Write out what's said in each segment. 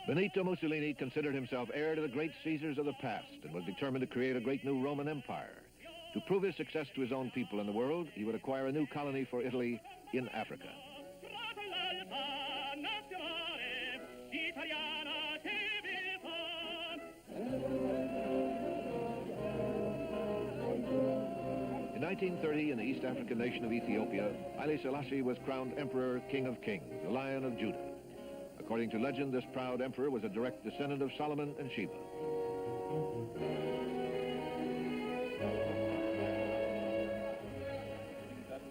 Benito Mussolini considered himself heir to the great Caesars of the past and was determined to create a great new Roman Empire. To prove his success to his own people and the world, he would acquire a new colony for Italy in Africa. In 1930, in the East African nation of Ethiopia, Haile Selassie was crowned Emperor, King of Kings, the Lion of Judah. According to legend, this proud emperor was a direct descendant of Solomon and Sheba.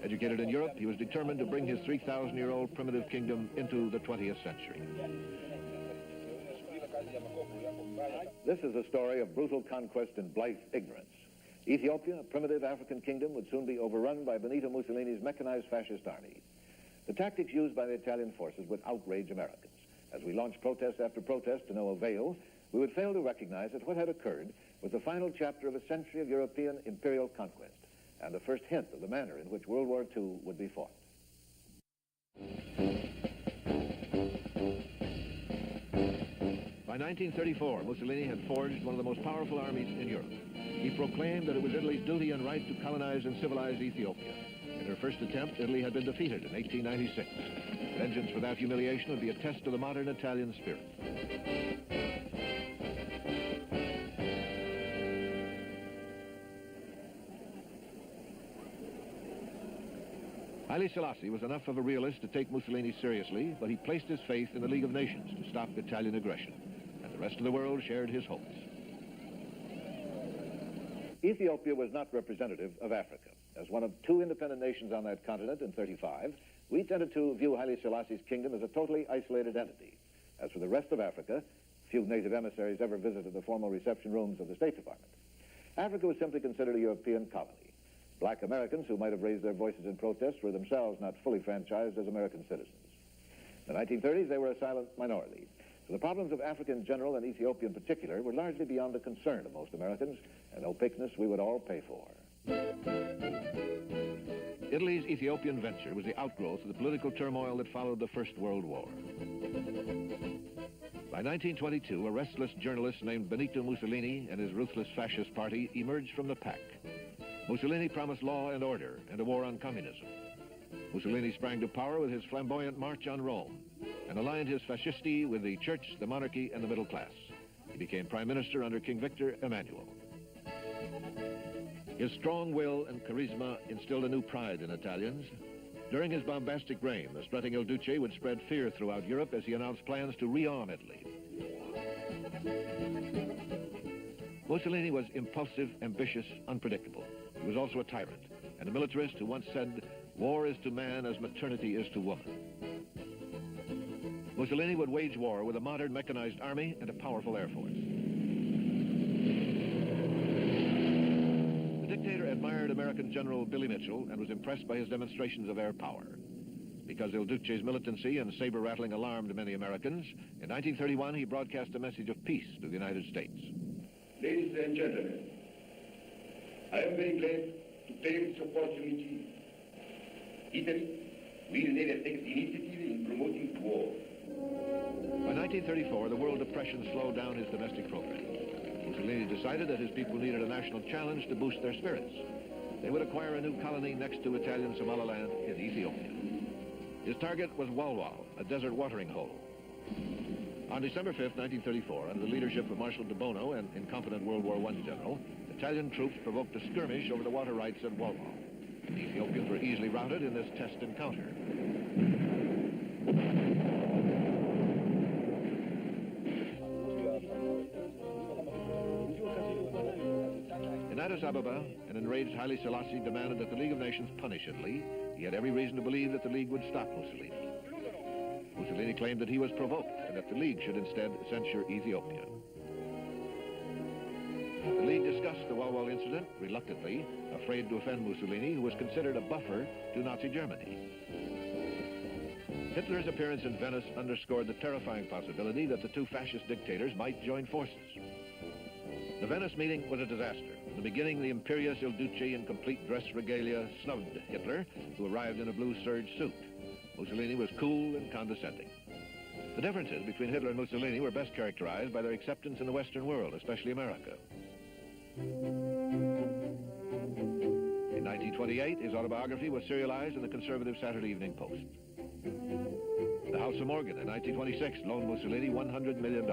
Educated in Europe, he was determined to bring his 3,000-year-old primitive kingdom into the 20th century. This is a story of brutal conquest and blithe ignorance. Ethiopia, a primitive African kingdom, would soon be overrun by Benito Mussolini's mechanized fascist army. The tactics used by the Italian forces would outrage Americans. As we launched protest after protest to no avail, we would fail to recognize that what had occurred was the final chapter of a century of European imperial conquest and the first hint of the manner in which World War II would be fought. By 1934, Mussolini had forged one of the most powerful armies in Europe. He proclaimed that it was Italy's duty and right to colonize and civilize Ethiopia. In her first attempt, Italy had been defeated in 1896. Vengeance for that humiliation would be a test of the modern Italian spirit. Haile Selassie was enough of a realist to take Mussolini seriously, but he placed his faith in the League of Nations to stop Italian aggression, and the rest of the world shared his hopes. Ethiopia was not representative of Africa. As one of two independent nations on that continent in 1935, we tended to view Haile Selassie's kingdom as a totally isolated entity. As for the rest of Africa, few native emissaries ever visited the formal reception rooms of the State Department. Africa was simply considered a European colony. Black Americans who might have raised their voices in protest were themselves not fully franchised as American citizens. In the 1930s, they were a silent minority. So the problems of Africa in general and Ethiopia in particular were largely beyond the concern of most Americans, an opaqueness we would all pay for. Italy's Ethiopian venture was the outgrowth of the political turmoil that followed the First World War. By 1922, a restless journalist named Benito Mussolini and his ruthless fascist party emerged from the pack. Mussolini promised law and order and a war on communism. Mussolini sprang to power with his flamboyant march on Rome and aligned his fascisti with the church, the monarchy, and the middle class. He became prime minister under King Victor Emmanuel. His strong will and charisma instilled a new pride in Italians. During his bombastic reign, the strutting Il Duce would spread fear throughout Europe as he announced plans to rearm Italy. Mussolini was impulsive, ambitious, unpredictable. He was also a tyrant, and a militarist who once said, "War is to man as maternity is to woman." Mussolini would wage war with a modern mechanized army and a powerful air force. The dictator admired American General Billy Mitchell and was impressed by his demonstrations of air power. Because Il Duce's militancy and saber-rattling alarmed many Americans, in 1931 he broadcast a message of peace to the United States. Ladies and gentlemen, I am very glad to take this opportunity. Italy will never take the initiative in promoting war. By 1934, the world depression slowed down his domestic programs. Mussolini decided that his people needed a national challenge to boost their spirits. They would acquire a new colony next to Italian Somaliland in Ethiopia. His target was Walwal, a desert watering hole. On December 5th, 1934, under the leadership of Marshal de Bono, an incompetent World War I general, Italian troops provoked a skirmish over the water rights at Walwal. The Ethiopians were easily routed in this test encounter. In Addis Ababa, an enraged Haile Selassie demanded that the League of Nations punish Italy. He had every reason to believe that the League would stop Mussolini. Mussolini claimed that he was provoked and that the League should instead censure Ethiopia. The League discussed the Walwal incident reluctantly, afraid to offend Mussolini, who was considered a buffer to Nazi Germany. Hitler's appearance in Venice underscored the terrifying possibility that the two fascist dictators might join forces. The Venice meeting was a disaster. In the beginning, the imperious Il Duce in complete dress regalia snubbed Hitler, who arrived in a blue serge suit. Mussolini was cool and condescending. The differences between Hitler and Mussolini were best characterized by their acceptance in the Western world, especially America. In 1928, his autobiography was serialized in the conservative Saturday Evening Post. The House of Morgan in 1926 loaned Mussolini $100 million.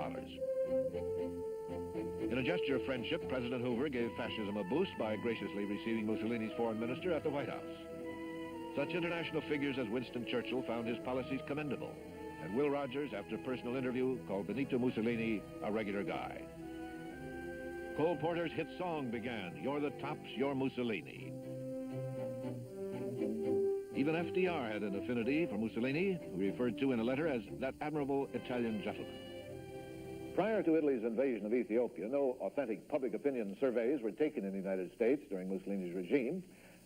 In a gesture of friendship, President Hoover gave fascism a boost by graciously receiving Mussolini's foreign minister at the White House. Such international figures as Winston Churchill found his policies commendable, and Will Rogers, after a personal interview, called Benito Mussolini a regular guy. Cole Porter's hit song began, "You're the tops, you're Mussolini." Even FDR had an affinity for Mussolini, who he referred to in a letter as that admirable Italian gentleman. Prior to Italy's invasion of Ethiopia, no authentic public opinion surveys were taken in the United States during Mussolini's regime,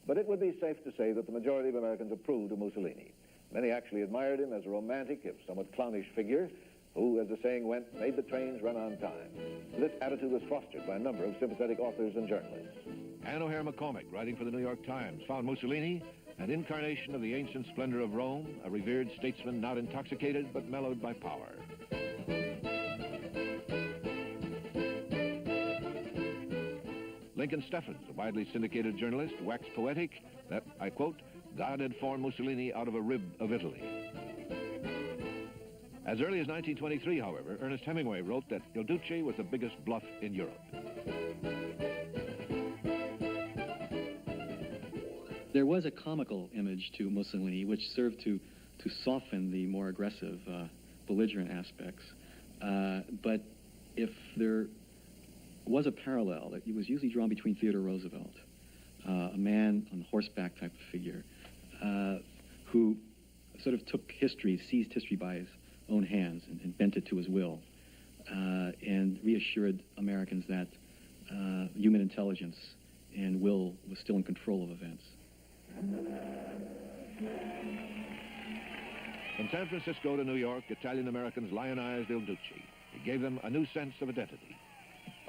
but it would be safe to say that the majority of Americans approved of Mussolini. Many actually admired him as a romantic, if somewhat clownish figure, who, as the saying went, made the trains run on time. This attitude was fostered by a number of sympathetic authors and journalists. Anne O'Hare McCormick, writing for the New York Times, found Mussolini an incarnation of the ancient splendor of Rome, a revered statesman not intoxicated but mellowed by power. Lincoln Steffens, a widely syndicated journalist, waxed poetic that, I quote, "God had formed Mussolini out of a rib of Italy." As early as 1923, however, Ernest Hemingway wrote that Il Duce was the biggest bluff in Europe. There was a comical image to Mussolini which served to soften the more aggressive, belligerent aspects. But if there was a parallel, that it was usually drawn between Theodore Roosevelt, a man on horseback type of figure, who sort of took history, seized history by his own hands and bent it to his will, and reassured Americans that human intelligence and will was still in control of events. From San Francisco to New York, Italian-Americans lionized Il Duce. It gave them a new sense of identity.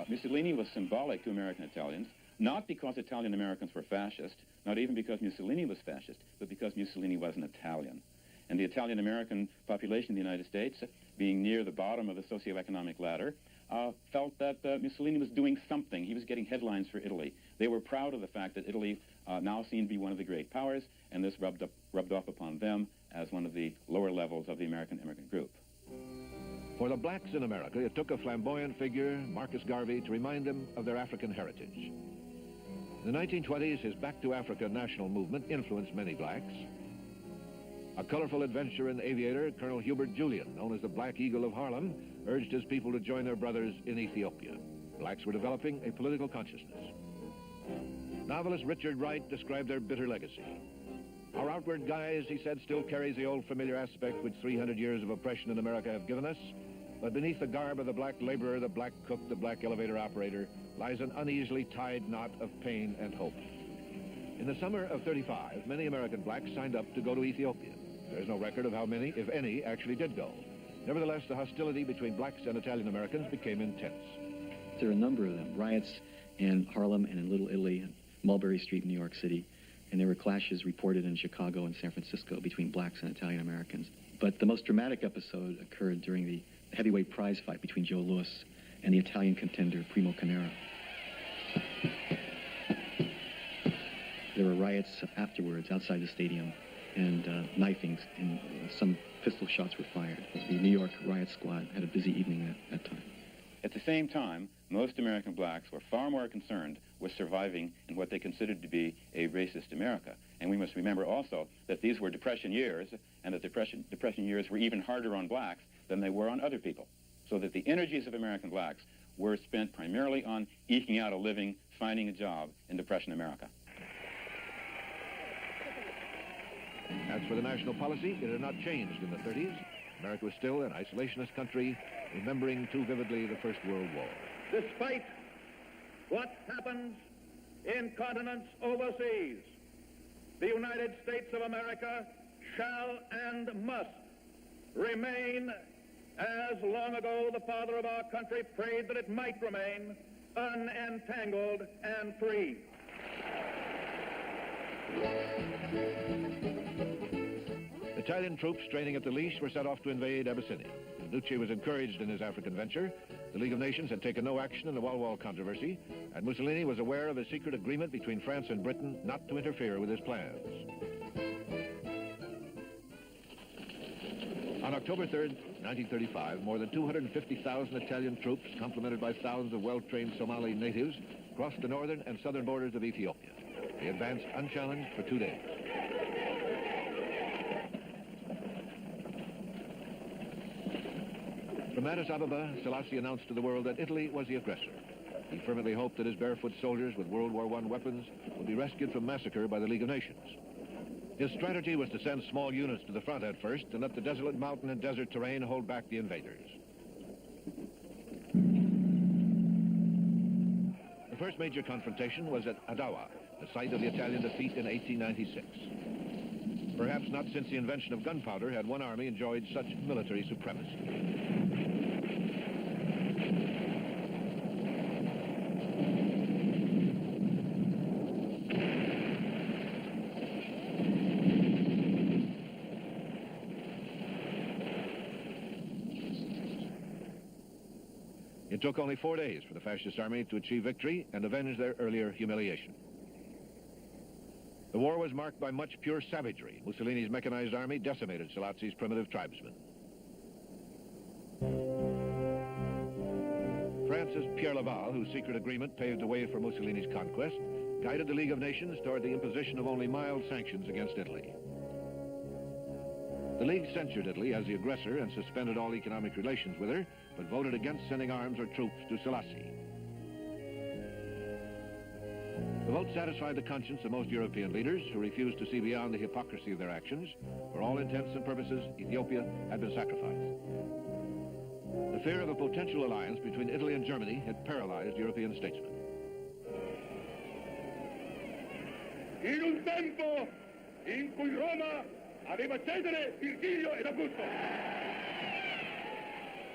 Mussolini was symbolic to American Italians, not because Italian-Americans were fascist, not even because Mussolini was fascist, but because Mussolini was an Italian. And the Italian-American population in the United States, being near the bottom of the socioeconomic ladder, felt that Mussolini was doing something. He was getting headlines for Italy. They were proud of the fact that Italy now seemed to be one of the great powers, and this rubbed off upon them as one of the lower levels of the American immigrant group. For the blacks in America, it took a flamboyant figure, Marcus Garvey, to remind them of their African heritage. In the 1920s, his Back to Africa national movement influenced many blacks. A colorful adventurer and aviator, Colonel Hubert Julian, known as the Black Eagle of Harlem, urged his people to join their brothers in Ethiopia. Blacks were developing a political consciousness. Novelist Richard Wright described their bitter legacy. Our outward guise, he said, still carries the old familiar aspect which 300 years of oppression in America have given us, but beneath the garb of the black laborer, the black cook, the black elevator operator, lies an uneasily tied knot of pain and hope. In the summer of '35, many American blacks signed up to go to Ethiopia. There's no record of how many, if any, actually did go. Nevertheless, the hostility between blacks and Italian Americans became intense. There are a number of them, riots in Harlem and in Little Italy and Mulberry Street in New York City, and there were clashes reported in Chicago and San Francisco between blacks and Italian Americans. But the most dramatic episode occurred during the heavyweight prize fight between Joe Louis and the Italian contender Primo Carnera. There were riots afterwards outside the stadium, and knifings, and some pistol shots were fired. The New York riot squad had a busy evening that time. At the same time, most American blacks were far more concerned with surviving in what they considered to be a racist America. And we must remember also that these were Depression years, and that Depression years were even harder on blacks than they were on other people. So that the energies of American blacks were spent primarily on eking out a living, finding a job in Depression America. As for the national policy, it had not changed in the 30s. America was still an isolationist country, remembering too vividly the First World War. Despite what happens in continents overseas, the United States of America shall and must remain, as long ago the father of our country prayed that it might remain, unentangled and free. The Italian troops training at the Leash were sent off to invade Abyssinia. Nucci was encouraged in his African venture. The League of Nations had taken no action in the Wal-Wal controversy, and Mussolini was aware of a secret agreement between France and Britain not to interfere with his plans. On October 3rd, 1935, more than 250,000 Italian troops, complemented by thousands of well-trained Somali natives, crossed the northern and southern borders of Ethiopia. They advanced unchallenged for 2 days. From Addis Ababa, Selassie announced to the world that Italy was the aggressor. He fervently hoped that his barefoot soldiers with World War I weapons would be rescued from massacre by the League of Nations. His strategy was to send small units to the front at first and let the desolate mountain and desert terrain hold back the invaders. The first major confrontation was at Adawa, the site of the Italian defeat in 1896. Perhaps not since the invention of gunpowder had one army enjoyed such military supremacy. It took only 4 days for the fascist army to achieve victory and avenge their earlier humiliation. The war was marked by much pure savagery. Mussolini's mechanized army decimated Selassie's primitive tribesmen. France's Pierre Laval, whose secret agreement paved the way for Mussolini's conquest, guided the League of Nations toward the imposition of only mild sanctions against Italy. The League censured Italy as the aggressor and suspended all economic relations with her, but voted against sending arms or troops to Selassie. The vote satisfied the conscience of most European leaders who refused to see beyond the hypocrisy of their actions. For all intents and purposes, Ethiopia had been sacrificed. The fear of a potential alliance between Italy and Germany had paralyzed European statesmen. In un tempo in cui Roma aveva Cesare, Virgilio ed Augusto.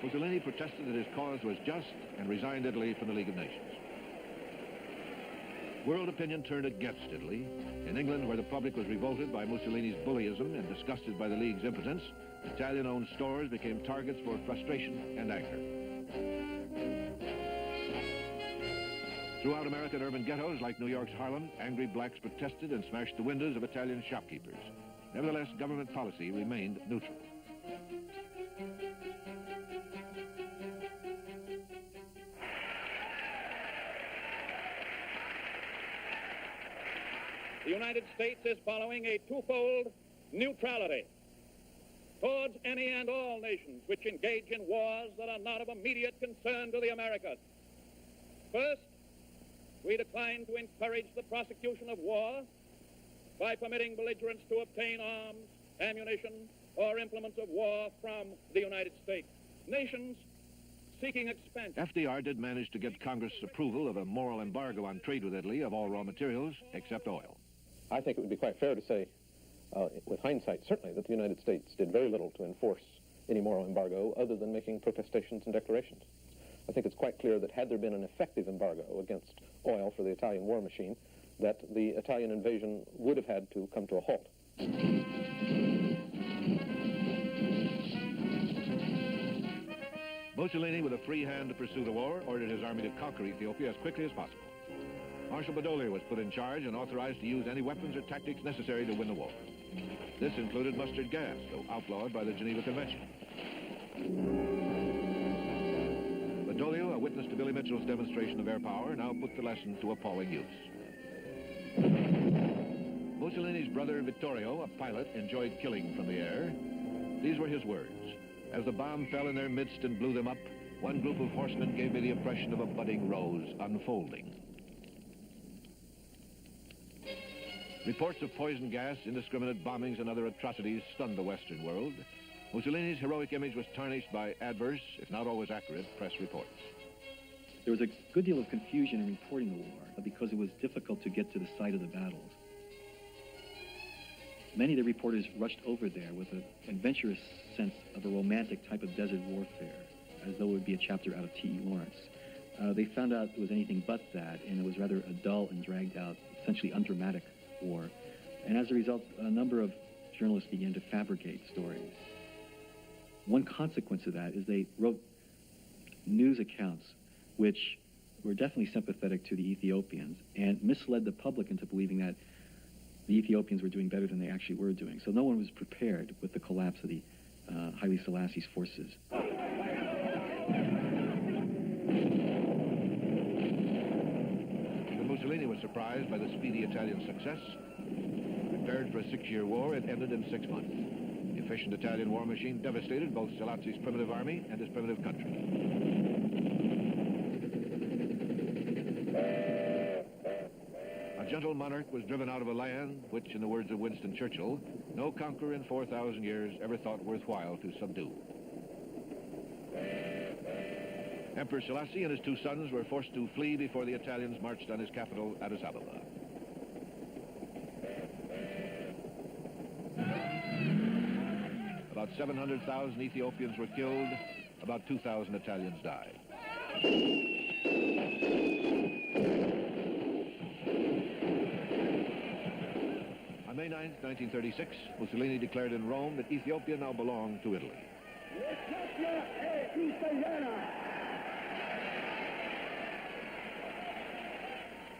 Mussolini protested that his cause was just and resigned Italy from the League of Nations. World opinion turned against Italy. In England, where the public was revolted by Mussolini's bullyism and disgusted by the League's impotence, Italian-owned stores became targets for frustration and anger. Throughout American urban ghettos like New York's Harlem, angry blacks protested and smashed the windows of Italian shopkeepers. Nevertheless, government policy remained neutral. The United States is following a twofold neutrality towards any and all nations which engage in wars that are not of immediate concern to the Americas. First, we decline to encourage the prosecution of war by permitting belligerents to obtain arms, ammunition, or implements of war from the United States. Nations seeking expansion. FDR did manage to get Congress approval of a moral embargo on trade with Italy of all raw materials except oil. I think it would be quite fair to say, with hindsight, certainly, that the United States did very little to enforce any moral embargo other than making protestations and declarations. I think it's quite clear that had there been an effective embargo against oil for the Italian war machine, that the Italian invasion would have had to come to a halt. Mussolini, with a free hand to pursue the war, ordered his army to conquer Ethiopia as quickly as possible. Marshal Badoglio was put in charge and authorized to use any weapons or tactics necessary to win the war. This included mustard gas, though outlawed by the Geneva Convention. Badoglio, a witness to Billy Mitchell's demonstration of air power, now put the lesson to appalling use. Mussolini's brother Vittorio, a pilot, enjoyed killing from the air. These were his words. As the bomb fell in their midst and blew them up, one group of horsemen gave me the impression of a budding rose unfolding. Reports of poison gas, indiscriminate bombings, and other atrocities stunned the Western world. Mussolini's heroic image was tarnished by adverse, if not always accurate, press reports. There was a good deal of confusion in reporting the war because it was difficult to get to the site of the battles. Many of the reporters rushed over there with an adventurous sense of a romantic type of desert warfare, as though it would be a chapter out of T.E. Lawrence. They found out it was anything but that, and it was rather a dull and dragged out, essentially undramatic war. And as a result, a number of journalists began to fabricate stories. One consequence of that is they wrote news accounts which were definitely sympathetic to the Ethiopians and misled the public into believing that the Ethiopians were doing better than they actually were doing. So no one was prepared with the collapse of the Haile Selassie's forces. Mussolini was surprised by the speedy Italian success. Prepared for a 6-year war, it ended in 6 months. The efficient Italian war machine devastated both Selassie's primitive army and his primitive country. A gentle monarch was driven out of a land which, in the words of Winston Churchill, no conqueror in 4,000 years ever thought worthwhile to subdue. Emperor Selassie and his 2 sons were forced to flee before the Italians marched on his capital, Addis Ababa. About 700,000 Ethiopians were killed, about 2,000 Italians died. On May 9, 1936, Mussolini declared in Rome that Ethiopia now belonged to Italy.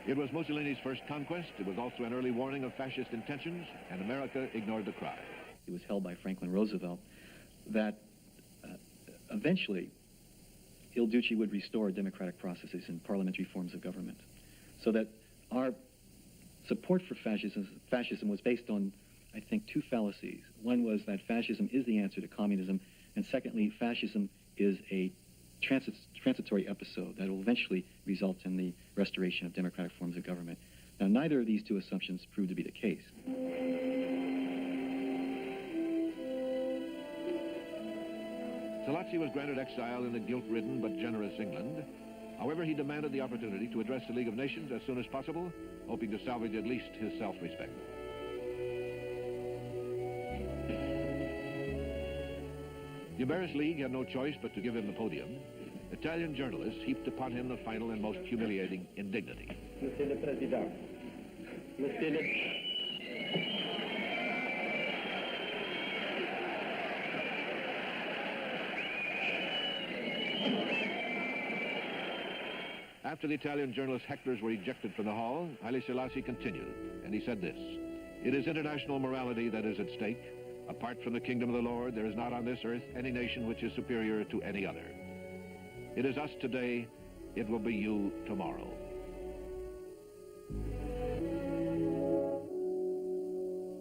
It was Mussolini's first conquest. It was also an early warning of fascist intentions, and America ignored the cry. It was held by Franklin Roosevelt that eventually Il Duce would restore democratic processes and parliamentary forms of government, so that our support for fascism was based on, I think, 2 fallacies. One was that fascism is the answer to communism, and secondly, fascism is a transitory episode that will eventually result in the restoration of democratic forms of government. Now, neither of these 2 assumptions proved to be the case. Selassie was granted exile in a guilt-ridden but generous England. However, he demanded the opportunity to address the League of Nations as soon as possible, hoping to salvage at least his self-respect. The embarrassed League had no choice but to give him the podium. Italian journalists heaped upon him the final and most humiliating indignity. Monsieur le Président, Monsieur le... After the Italian journalist hecklers were ejected from the hall, Haile Selassie continued, and he said this: "It is international morality that is at stake. Apart from the kingdom of the Lord, there is not on this earth any nation which is superior to any other. It is us today, it will be you tomorrow."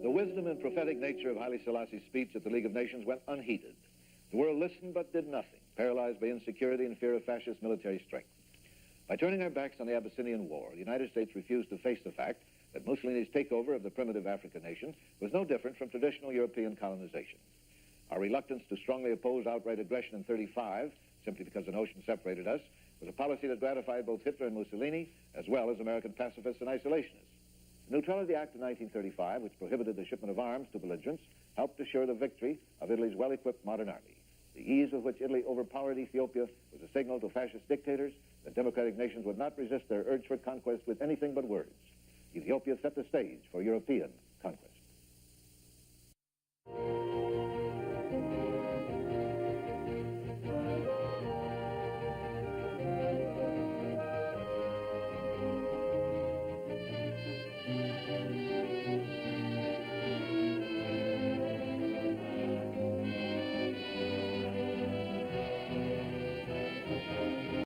The wisdom and prophetic nature of Haile Selassie's speech at the League of Nations went unheeded. The world listened but did nothing, paralyzed by insecurity and fear of fascist military strength. By turning our backs on the Abyssinian War, the United States refused to face the fact that Mussolini's takeover of the primitive African nation was no different from traditional European colonization. Our reluctance to strongly oppose outright aggression in 1935, simply because an ocean separated us, was a policy that gratified both Hitler and Mussolini, as well as American pacifists and isolationists. The Neutrality Act of 1935, which prohibited the shipment of arms to belligerents, helped assure the victory of Italy's well-equipped modern army. The ease with which Italy overpowered Ethiopia was a signal to fascist dictators that democratic nations would not resist their urge for conquest with anything but words. Ethiopia set the stage for European conquest.